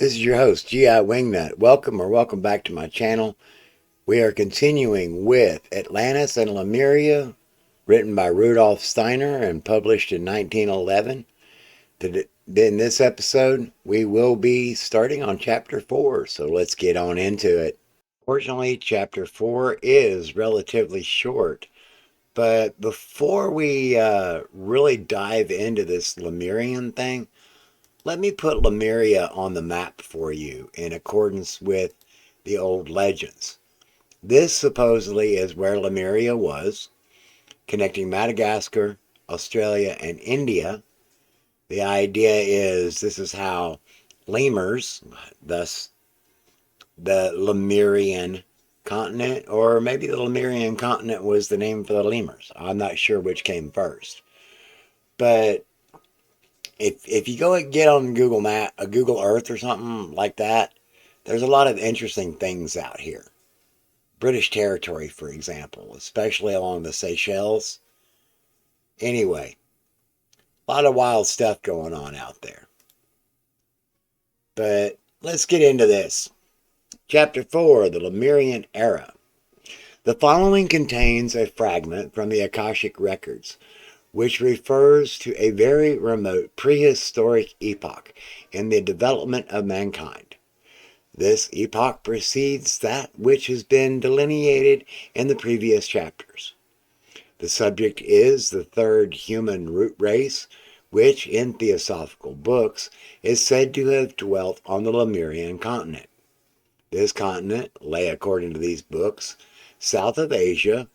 This is your host, G.I. Wingnut. Welcome back to my channel. We are continuing with Atlantis and Lemuria, written by Rudolph Steiner and published in 1911. In this episode, we will be starting on Chapter 4, so let's get on into it. Fortunately, Chapter 4 is relatively short, but before we really dive into this Lemurian thing, let me put Lemuria on the map for you in accordance with the old legends. This supposedly is where Lemuria was, connecting Madagascar, Australia, and India. The idea is this is how lemurs, thus the Lemurian continent, or maybe the Lemurian continent was the name for the lemurs. I'm not sure which came first. But if you go and get on Google Earth or something like that, there's a lot of interesting things out here. British territory, for example, especially along the Seychelles. Anyway, a lot of wild stuff going on out there. But let's get into this. Chapter 4, the Lemurian Era. The following contains a fragment from the Akashic Records, which refers to a very remote prehistoric epoch in the development of mankind. This epoch precedes that which has been delineated in the previous chapters. The subject is the third human root race, which in theosophical books is said to have dwelt on the Lemurian continent. This continent lay, according to these books, south of Asia,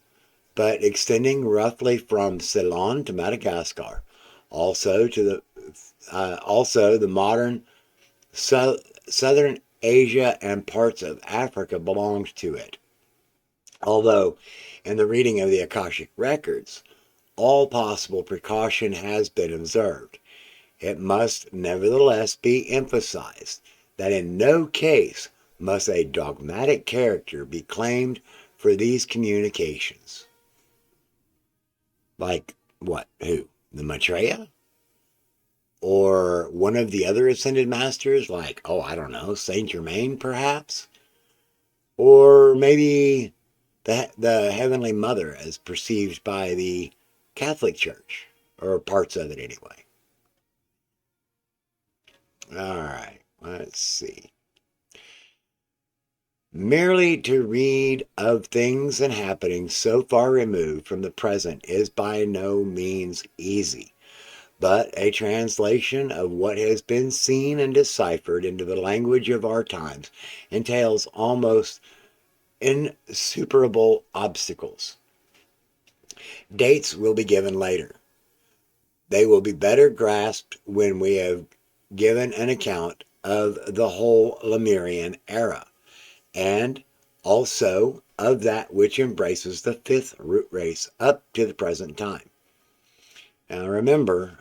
but extending roughly from Ceylon to Madagascar, also the modern southern Asia and parts of Africa belonged to it. Although, in the reading of the Akashic Records, all possible precaution has been observed, it must nevertheless be emphasized that in no case must a dogmatic character be claimed for these communications. Like what? Who? The Maitreya? Or one of the other ascended masters, like, I don't know, Saint Germain, perhaps? Or maybe the Heavenly Mother as perceived by the Catholic Church, or parts of it anyway. All right, let's see. Merely to read of things and happenings so far removed from the present is by no means easy, but a translation of what has been seen and deciphered into the language of our times entails almost insuperable obstacles. Dates will be given later. They will be better grasped when we have given an account of the whole Lemurian era, and also of that which embraces the fifth root race up to the present time. Now remember,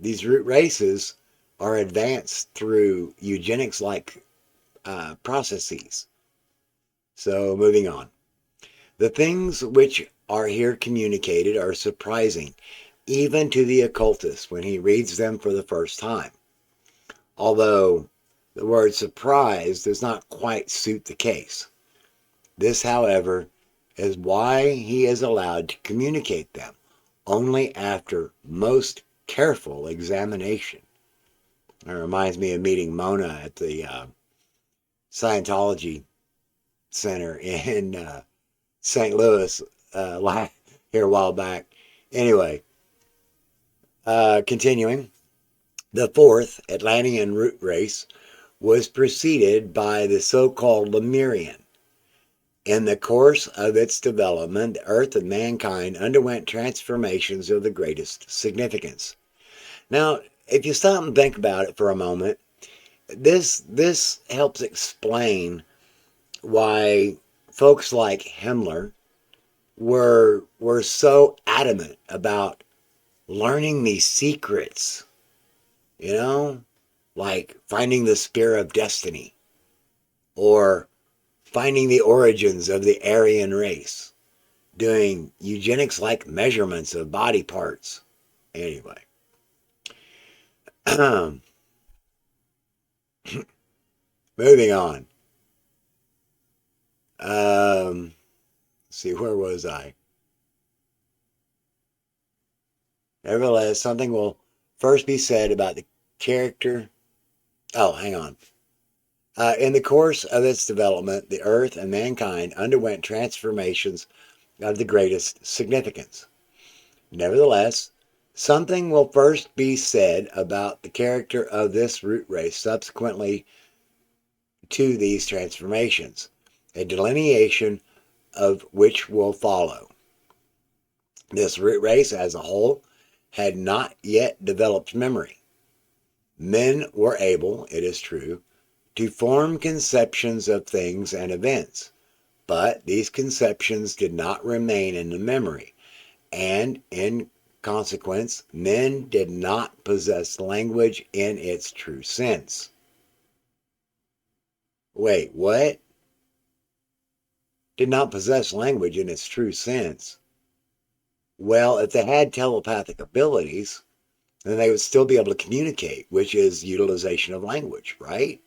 these root races are advanced through eugenics-like processes. So moving on. The things which are here communicated are surprising, even to the occultist when he reads them for the first time. Although the word surprise does not quite suit the case. This, however, is why he is allowed to communicate them only after most careful examination. It reminds me of meeting Mona at the Scientology Center in St. Louis here a while back. Anyway, continuing. The fourth Atlantean root race was preceded by the so-called Lemurian. In the course of its development, the Earth and mankind underwent transformations of the greatest significance. Now, if you stop and think about it for a moment, this helps explain why folks like Himmler were so adamant about learning these secrets, like finding the spear of destiny, or finding the origins of the Aryan race, doing eugenics-like measurements of body parts. Anyway. Moving on. Let's see, where was I? Nevertheless, something will first be said about the character. Oh, hang on. In the course of its development, the earth and mankind underwent transformations of the greatest significance. Nevertheless, something will first be said about the character of this root race subsequently to these transformations, a delineation of which will follow. This root race as a whole had not yet developed memory. Men were able, it is true, to form conceptions of things and events, but these conceptions did not remain in the memory, and in consequence, men did not possess language in its true sense. Wait, what? Did not possess language in its true sense? Well, if they had telepathic abilities, then they would still be able to communicate, which is utilization of language, right?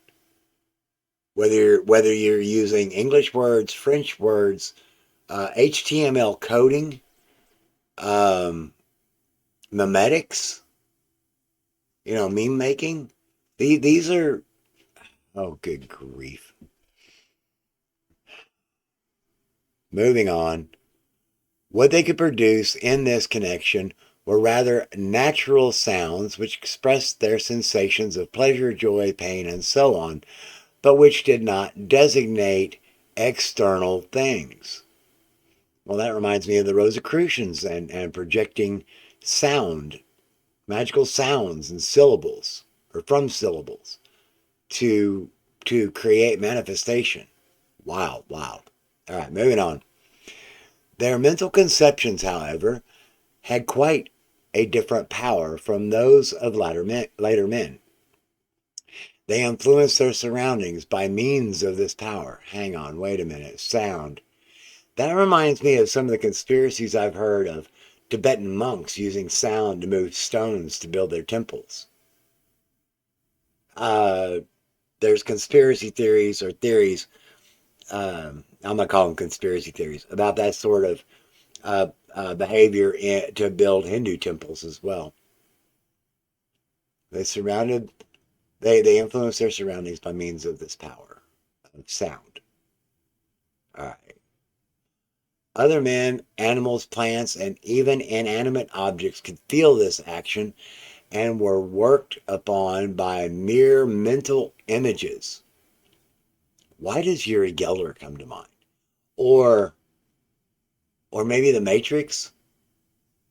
Whether you're using English words, French words, HTML coding, um, memetics, meme making. These are, oh, good grief. Moving on. What they could produce in this connection were rather natural sounds which expressed their sensations of pleasure, joy, pain, and so on, but which did not designate external things. Well, that reminds me of the Rosicrucians and projecting sound, magical sounds and syllables, or from syllables, to create manifestation. Wild, wild. All right, moving on. Their mental conceptions, however, had quite a different power from those of later men. They influenced their surroundings by means of this power. Hang on, wait a minute. Sound. That reminds me of some of the conspiracies I've heard of Tibetan monks using sound to move stones to build their temples. Uh, there's conspiracy theories or theories, I'm going to call them conspiracy theories, about that sort of behavior to build Hindu temples as well. They surrounded, they influence their surroundings by means of this power of sound. All right. Other men, animals, plants, and even inanimate objects could feel this action and were worked upon by mere mental images. Why does Uri Geller come to mind? Or or maybe the Matrix?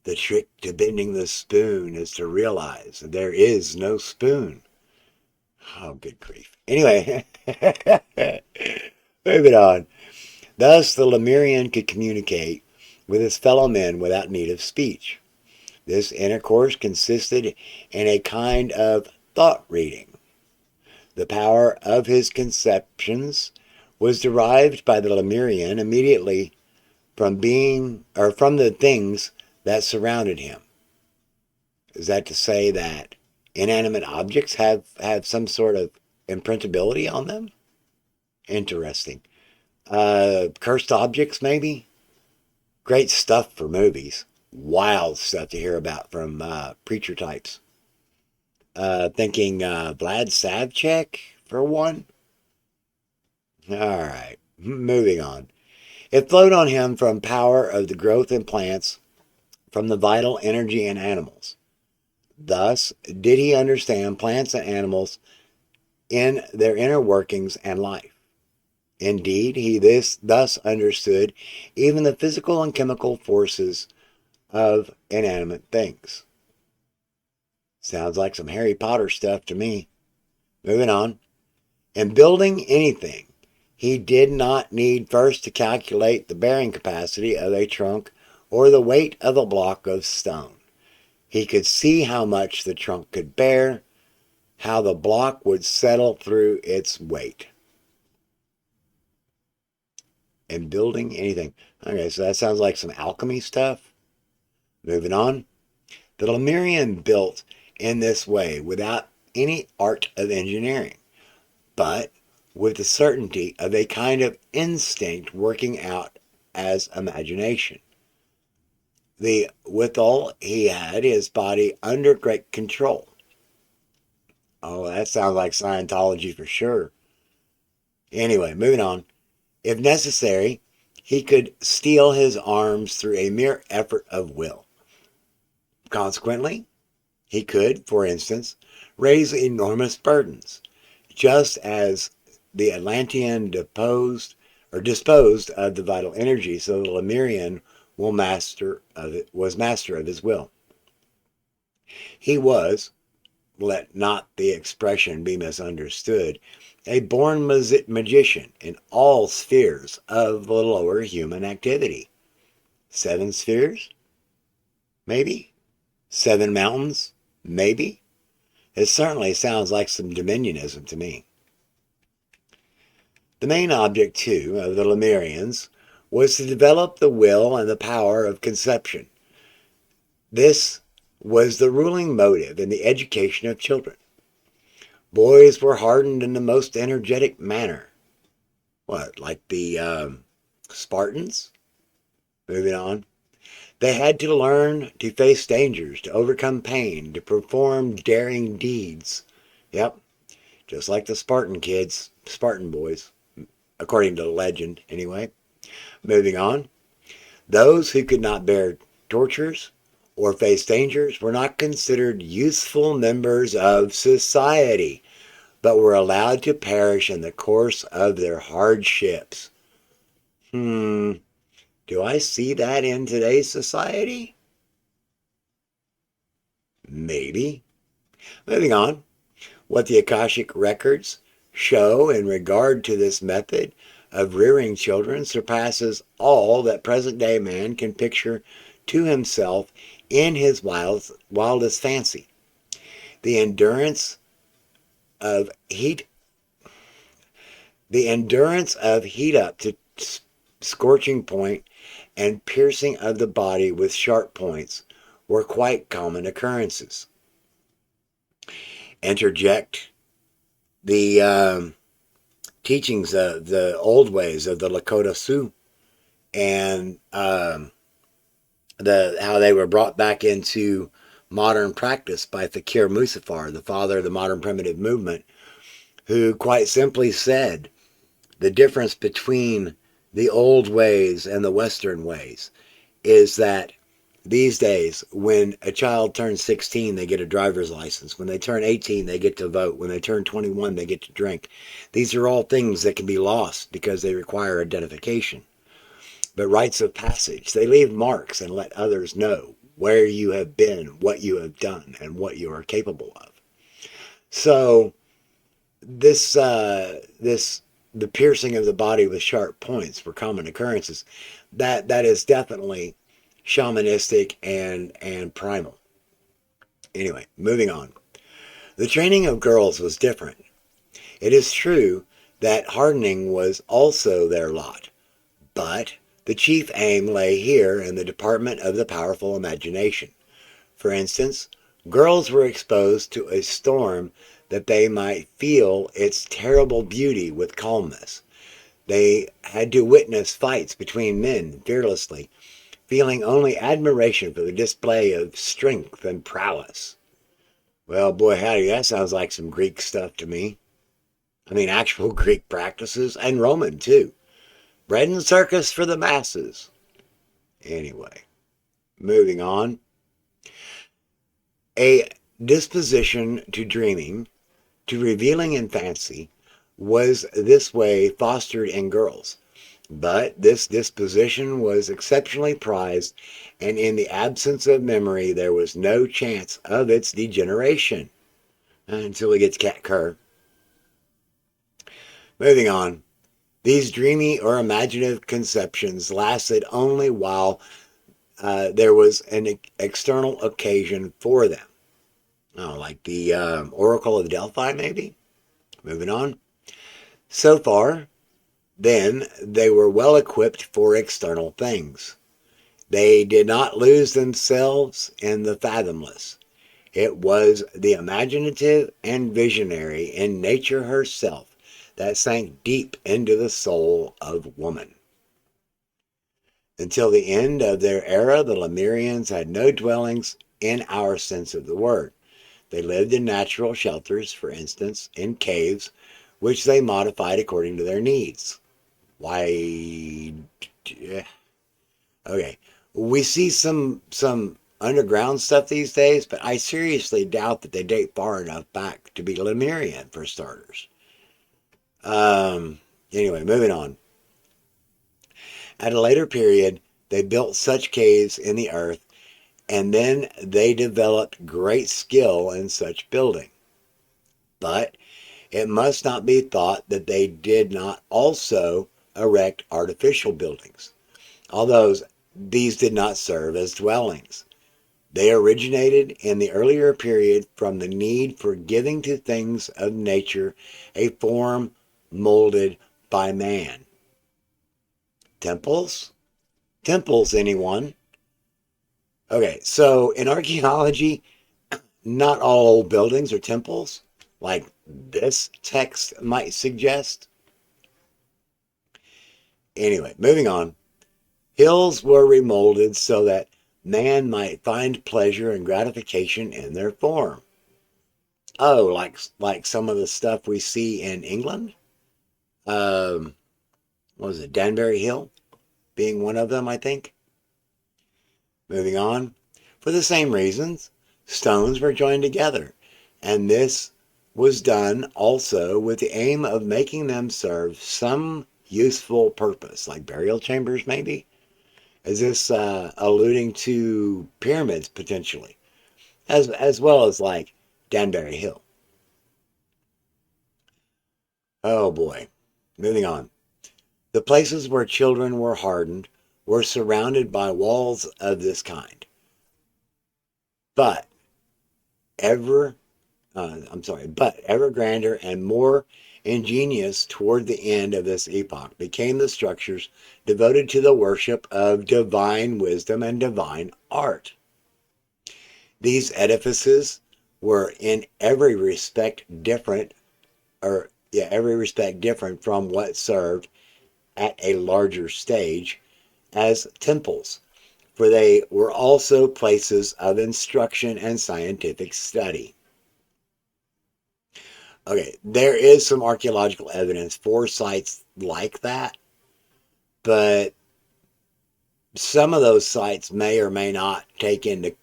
The trick to bending the spoon is to realize there is no spoon. Oh, good grief. Anyway, moving on. Thus, the Lemurian could communicate with his fellow men without need of speech. This intercourse consisted in a kind of thought reading. The power of his conceptions was derived by the Lemurian immediately from the things that surrounded him. Is that to say that inanimate objects have some sort of imprintability on them? Interesting. Cursed objects, maybe? Great stuff for movies. Wild stuff to hear about from preacher types. Thinking Vlad Savchek for one. All right, moving on. It flowed on him from power of the growth in plants, from the vital energy in animals. Thus did he understand plants and animals in their inner workings and life. Indeed, he thus understood even the physical and chemical forces of inanimate things. Sounds like some Harry Potter stuff to me. Moving on. In building anything, he did not need first to calculate the bearing capacity of a trunk or the weight of a block of stone. He could see how much the trunk could bear, how the block would settle through its weight. In building anything. Okay, so that sounds like some alchemy stuff. Moving on. The Lemurian built in this way without any art of engineering, but with the certainty of a kind of instinct working out as imagination. Withal, he had his body under great control. Oh, that sounds like Scientology for sure. Anyway, moving on. If necessary, he could steel his arms through a mere effort of will. Consequently, he could, for instance, raise enormous burdens, just as the Atlantean disposed of the vital energy, so the Lemurian was master of his will. He was, let not the expression be misunderstood, a born magician in all spheres of the lower human activity. 7 spheres? Maybe. 7 mountains? Maybe. It certainly sounds like some dominionism to me. The main object, too, of the Lemurians was to develop the will and the power of conception. This was the ruling motive in the education of children. Boys were hardened in the most energetic manner. What, like the Spartans? Moving on. They had to learn to face dangers, to overcome pain, to perform daring deeds. Yep, just like the Spartan kids, Spartan boys, according to the legend, anyway. Moving on. Those who could not bear tortures or face dangers were not considered useful members of society, but were allowed to perish in the course of their hardships. Do I see that in today's society? Maybe. Moving on. What the Akashic records show in regard to this method of rearing children surpasses all that present-day man can picture to himself in his wildest fancy. The endurance of heat up to scorching point and piercing of the body with sharp points were quite common occurrences. Interject the teachings of the old ways of the Lakota Sioux and how they were brought back into modern practice by Fakir Musafar, the father of the modern primitive movement, who quite simply said the difference between the old ways and the Western ways is that these days, when a child turns 16, they get a driver's license. When they turn 18, they get to vote. When they turn 21, they get to drink. These are all things that can be lost because they require identification. But rites of passage, they leave marks and let others know where you have been, what you have done, and what you are capable of. So the piercing of the body with sharp points were common occurrences. That is definitely shamanistic and primal. Anyway, moving on. The training of girls was different. It is true that hardening was also their lot, but the chief aim lay here in the department of the powerful imagination. For instance, girls were exposed to a storm that they might feel its terrible beauty with calmness. They had to witness fights between men fearlessly, feeling only admiration for the display of strength and prowess. Well, boy, howdy, that sounds like some Greek stuff to me. I mean, actual Greek practices, and Roman, too. Bread and circus for the masses. Anyway, moving on. A disposition to dreaming, to revealing in fancy, was this way fostered in girls. But this disposition was exceptionally prized, and in the absence of memory, there was no chance of its degeneration until we get to Cat Kerr. Moving on. These dreamy or imaginative conceptions lasted only while there was an external occasion for them. Like the Oracle of Delphi, maybe? Moving on. So far, then, they were well equipped for external things. They did not lose themselves in the fathomless. It was the imaginative and visionary in nature herself that sank deep into the soul of woman. Until the end of their era, the Lemurians had no dwellings in our sense of the word. They lived in natural shelters, for instance, in caves, which they modified according to their needs. Why? Okay, we see some underground stuff these days, but I seriously doubt that they date far enough back to be Lemurian, for starters. Anyway, moving on. At a later period, they built such caves in the earth, and then they developed great skill in such building. But it must not be thought that they did not also erect artificial buildings, although these did not serve as dwellings. They originated in the earlier period from the need for giving to things of nature a form molded by man. Temples? Temples, anyone? Okay, so in archaeology, not all old buildings are temples, like this text might suggest. Anyway, moving on. Hills were remolded so that man might find pleasure and gratification in their form. Oh, like some of the stuff we see in England. What was it? Danbury Hill being one of them, I think. Moving on. For the same reasons, stones were joined together, and this was done also with the aim of making them serve some useful purpose, like burial chambers, maybe. Is this alluding to pyramids potentially, as well as like Danbury Hill? Oh boy. Moving on. The places where children were hardened were surrounded by walls of this kind. But but ever grander and more ingenious toward the end of this epoch became the structures devoted to the worship of divine wisdom and divine art. These edifices were in every respect different, from what served at a larger stage as temples, for they were also places of instruction and scientific study. Okay, there is some archaeological evidence for sites like that, but some of those sites may or may not take into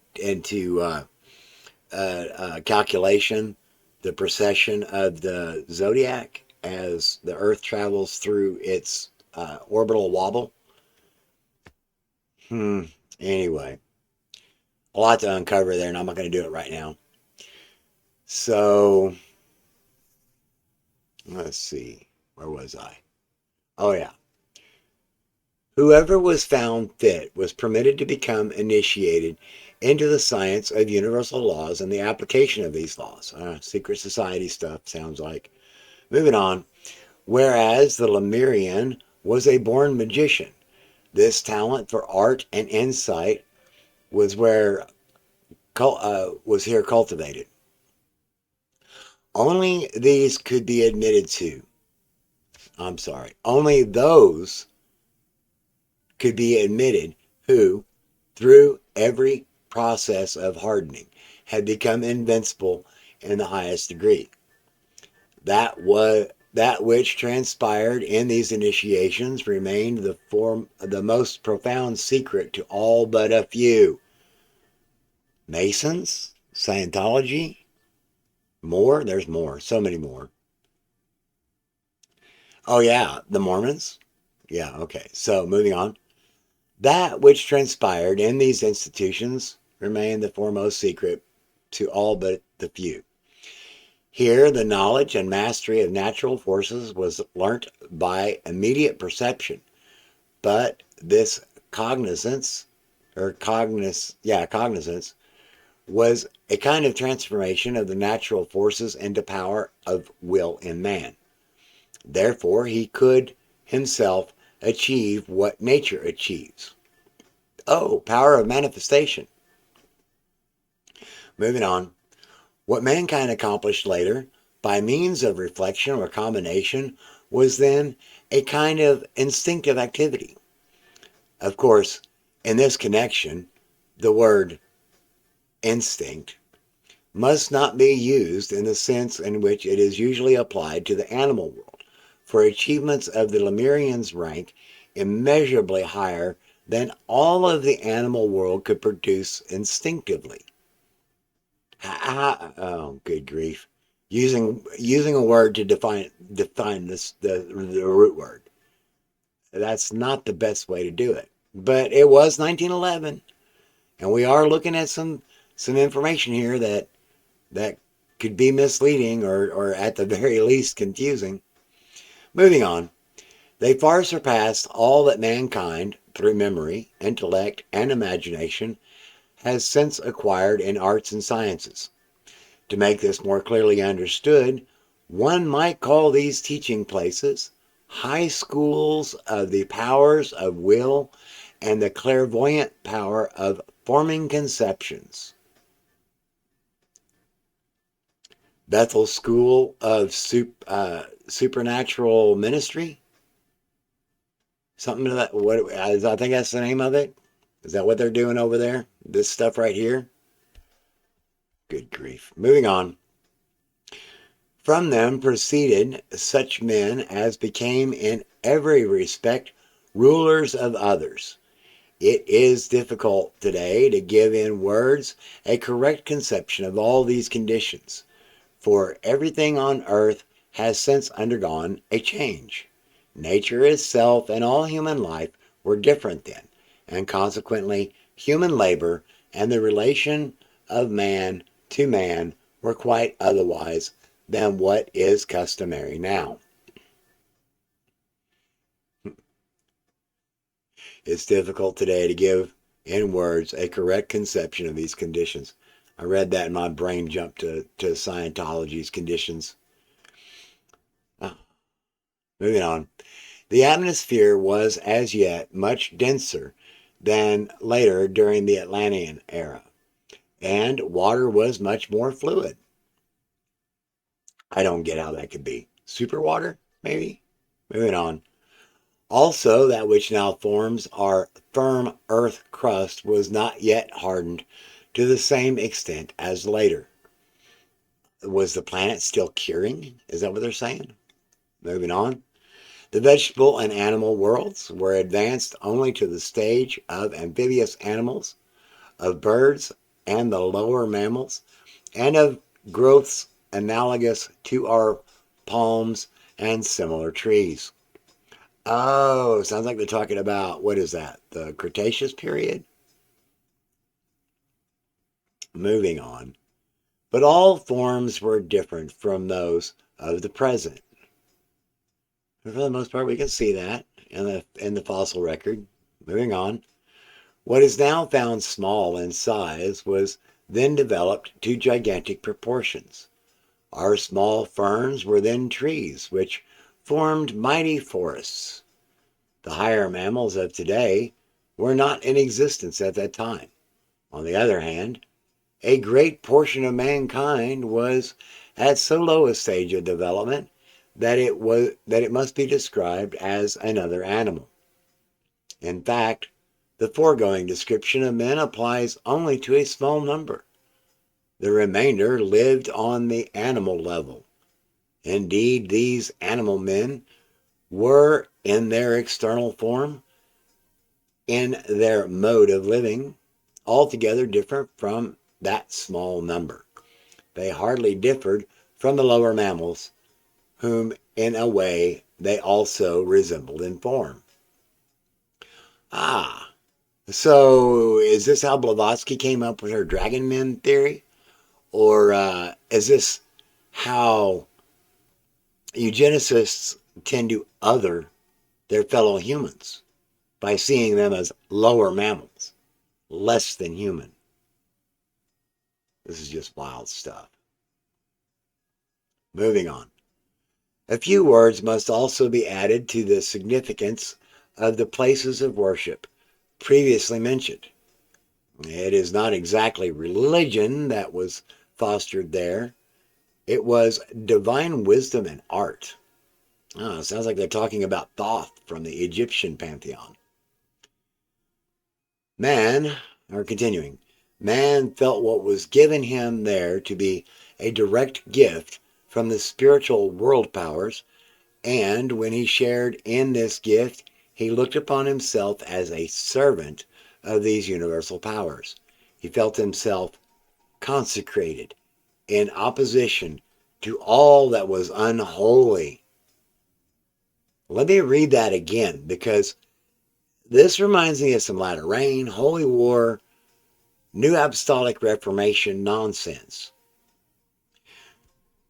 calculation the precession of the zodiac as the Earth travels through its orbital wobble. Anyway, a lot to uncover there, and I'm not going to do it right now. So, let's see. Where was I? Oh, yeah. Whoever was found fit was permitted to become initiated into the science of universal laws and the application of these laws. Secret society stuff, sounds like. Moving on. Whereas the Lemurian was a born magician, this talent for art and insight was here cultivated. Only these could be admitted to. Only those could be admitted who, through every process of hardening, had become invincible in the highest degree. That which transpired in these initiations remained the most profound secret to all but a few. Masons, Scientology, more. There's more. So many more. Oh yeah, the Mormons. Yeah. Okay. So moving on. That which transpired in these institutions remained the foremost secret to all but the few. Here, the knowledge and mastery of natural forces was learnt by immediate perception, but this cognizance, was a kind of transformation of the natural forces into power of will in man. Therefore, he could himself achieve what nature achieves. Oh, power of manifestation. Moving on. What mankind accomplished later, by means of reflection or combination, was then a kind of instinctive activity. Of course, in this connection, the word instinct must not be used in the sense in which it is usually applied to the animal world, for achievements of the Lemurians rank immeasurably higher than all of the animal world could produce instinctively. Oh, good grief! Using a word to define the root word. That's not the best way to do it. But it was 1911, and we are looking at some information here that could be misleading or at the very least confusing. Moving on, they far surpassed all that mankind, through memory, intellect, and imagination, has since acquired in arts and sciences. To make this more clearly understood, one might call these teaching places high schools of the powers of will and the clairvoyant power of forming conceptions. Bethel School of Supernatural Ministry, something to that. What I think that's the name of it. Is that what they're doing over there? This stuff right here. Good grief. Moving on. From them proceeded such men as became in every respect rulers of others. It is difficult today to give in words a correct conception of all these conditions, for everything on earth has since undergone a change. Nature itself and all human life were different then, and consequently human labor and the relation of man to man were quite otherwise than what is customary now. It's difficult today to give in words a correct conception of these conditions. I read that and my brain jumped to Scientology's conditions. Moving on. The atmosphere was as yet much denser than later during the Atlantean era, and water was much more fluid. I don't get how that could be. Super water, maybe? Moving on. Also, that which now forms our firm earth crust was not yet hardened to the same extent as later. Was the planet still curing? Is that what they're saying? Moving on. The vegetable and animal worlds were advanced only to the stage of amphibious animals, of birds and the lower mammals, and of growths analogous to our palms and similar trees. Oh, sounds like they're talking about, what is that, the Cretaceous period? Moving on. But all forms were different from those of the present. For the most part, we can see that in the fossil record. Moving on. What is now found small in size was then developed to gigantic proportions. Our small ferns were then trees, which formed mighty forests. The higher mammals of today were not in existence at that time. On the other hand, a great portion of mankind was at so low a stage of development that it must be described as another animal. In fact, the foregoing description of men applies only to a small number. The remainder lived on the animal level. Indeed, these animal men were, in their external form, in their mode of living, altogether different from that small number. They hardly differed from the lower mammals, whom in a way they also resembled in form. Ah, so is this how Blavatsky came up with her dragon men theory? Or is this how eugenicists tend to other their fellow humans by seeing them as lower mammals, less than human? This is just wild stuff. Moving on. A few words must also be added to the significance of the places of worship previously mentioned. It is not exactly religion that was fostered there. It was divine wisdom and art. Oh, it sounds like they're talking about Thoth from the Egyptian pantheon. Man, or continuing, man felt what was given him there to be a direct gift from the spiritual world powers, and when he shared in this gift, he looked upon himself as a servant of these universal powers. He felt himself consecrated in opposition to all that was unholy. Let me read that again because this reminds me of some latter rain, holy war, New Apostolic Reformation nonsense.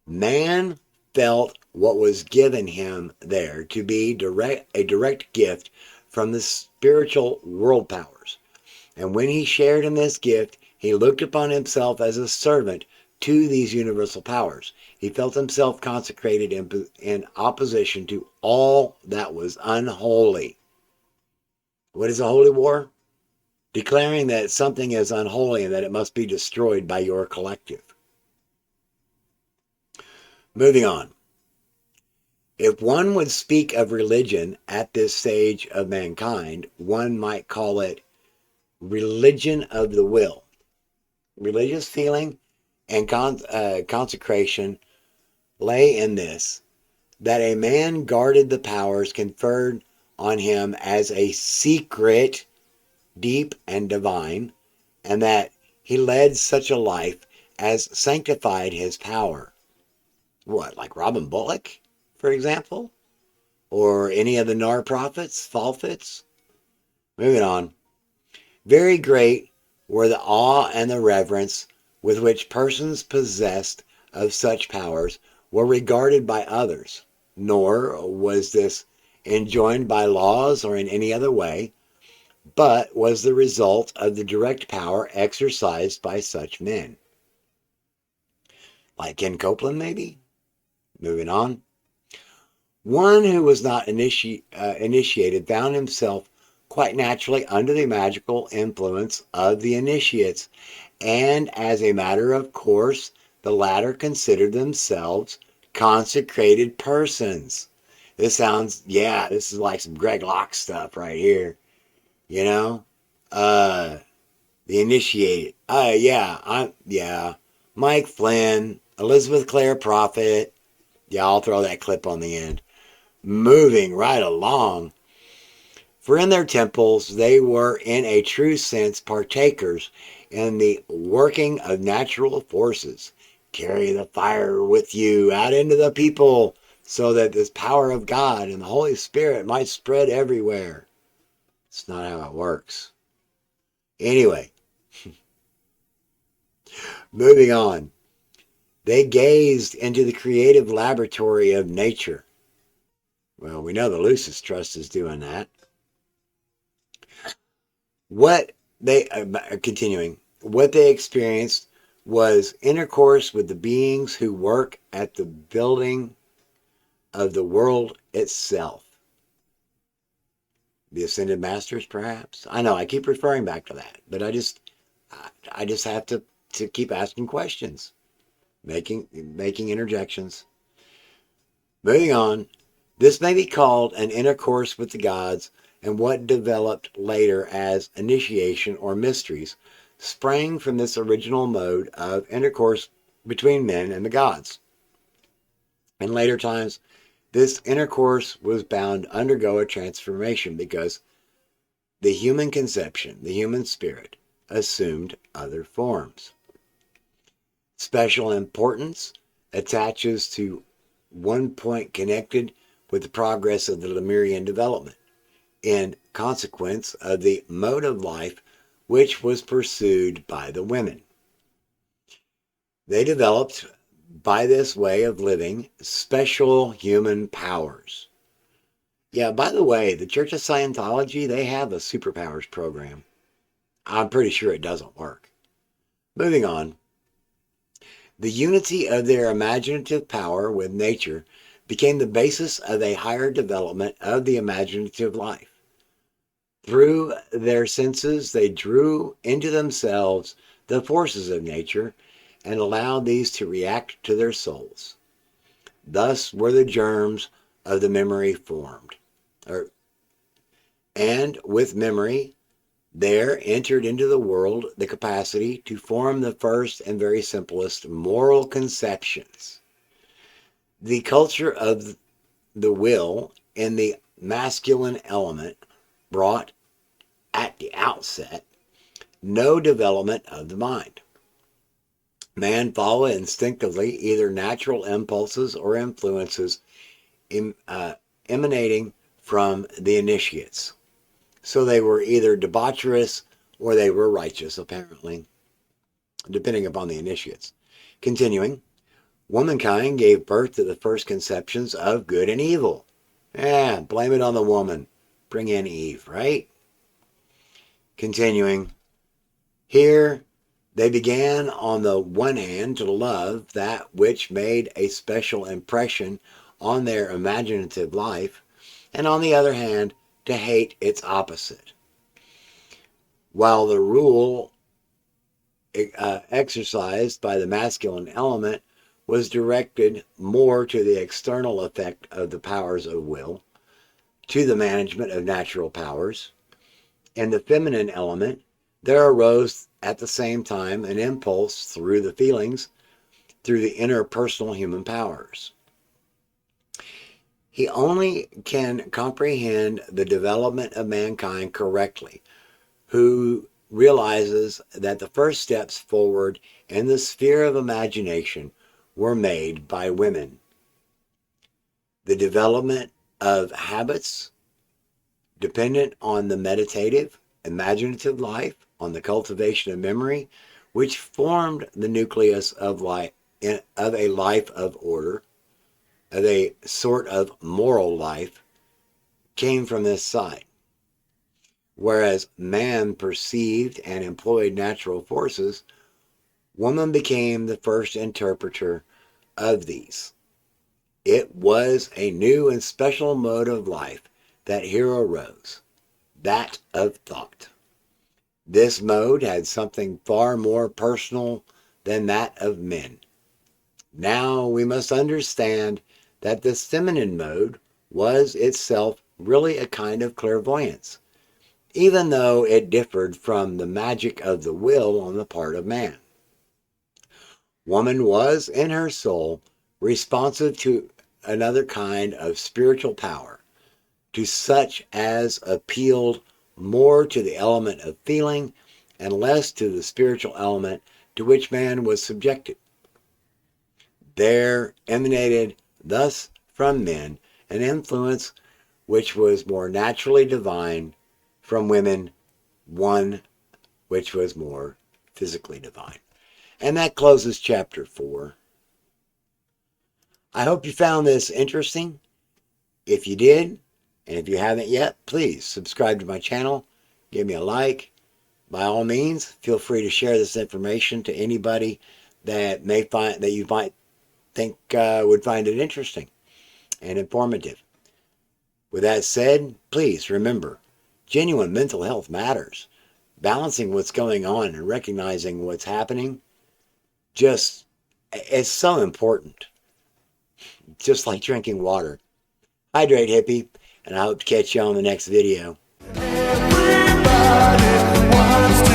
Man felt what was given him there to be a direct gift from the spiritual world powers. And when he shared in this gift, he looked upon himself as a servant to these universal powers. He felt himself consecrated in opposition to all that was unholy. What is a holy war? Declaring that something is unholy and that it must be destroyed by your collective. Moving on. If one would speak of religion at this stage of mankind, one might call it religion of the will. Religious feeling and consecration lay in this, that a man guarded the powers conferred on him as a secret, deep and divine, and that he led such a life as sanctified his power. What, like Robin Bullock, for example? Or any of the Nar prophets, Falfits? Moving on. Very great were the awe and the reverence with which persons possessed of such powers were regarded by others, nor was this enjoined by laws or in any other way, but was the result of the direct power exercised by such men. Like Ken Copeland, maybe? Moving on. One who was not initiated found himself quite naturally under the magical influence of the initiates, and as a matter of course, the latter considered themselves consecrated persons. This is like some Greg Locke stuff right here, you know? The initiated. Mike Flynn, Elizabeth Clare Prophet. Yeah, I'll throw that clip on the end. Moving right along. For in their temples they were in a true sense partakers in the working of natural forces. Carry the fire with you out into the people so that this power of God and the Holy Spirit might spread everywhere. It's not how it works. Anyway, moving on. They gazed into the creative laboratory of nature. Well, we know the Lucis Trust is doing that. What they experienced was intercourse with the beings who work at the building of the world itself. The Ascended Masters, perhaps? I know, I keep referring back to that, but I just have to keep asking questions, making interjections. Moving on. This may be called an intercourse with the gods, and what developed later as initiation or mysteries sprang from this original mode of intercourse between men and the gods. In later times, this intercourse was bound to undergo a transformation because the human conception, the human spirit, assumed other forms. Special importance attaches to one point connected with the progress of the Lemurian development, in consequence of the mode of life which was pursued by the women. They developed, by this way of living, special human powers. Yeah, by the way, the Church of Scientology, they have a superpowers program. I'm pretty sure it doesn't work. Moving on. The unity of their imaginative power with nature became the basis of a higher development of the imaginative life. Through their senses, they drew into themselves the forces of nature and allowed these to react to their souls. Thus were the germs of the memory formed. And with memory, there entered into the world the capacity to form the first and very simplest moral conceptions. The culture of the will in the masculine element brought at the outset no development of the mind. Man followed instinctively either natural impulses or influences emanating from the initiates. So they were either debaucherous or they were righteous, apparently, depending upon the initiates. Continuing, womankind gave birth to the first conceptions of good and evil. Yeah, blame it on the woman. Bring in Eve, right? Continuing, here they began on the one hand to love that which made a special impression on their imaginative life, and on the other hand to hate its opposite. While the rule exercised by the masculine element was directed more to the external effect of the powers of will, to the management of natural powers. In the feminine element, there arose at the same time an impulse through the feelings, through the interpersonal human powers. He only can comprehend the development of mankind correctly who realizes that the first steps forward in the sphere of imagination were made by women. The development of habits dependent on the meditative, imaginative life, on the cultivation of memory, which formed the nucleus of a life of order, of a sort of moral life, came from this side. Whereas man perceived and employed natural forces, woman became the first interpreter of these. It was a new and special mode of life that here arose, that of thought. This mode had something far more personal than that of men. Now we must understand that this feminine mode was itself really a kind of clairvoyance, even though it differed from the magic of the will on the part of man. Woman was, in her soul, responsive to another kind of spiritual power, to such as appealed more to the element of feeling and less to the spiritual element to which man was subjected. There emanated thus from men an influence which was more naturally divine, from women one which was more physically divine. And that closes chapter 4. I hope you found this interesting. If you did, and if you haven't yet, please subscribe to my channel, give me a like. By all means, feel free to share this information to anybody that you might think would find it interesting and informative. With that said, please remember, genuine mental health matters. Balancing what's going on and recognizing what's happening is so important. Just like drinking water. Hydrate, hippie, and I hope to catch you on the next video. Everybody wants to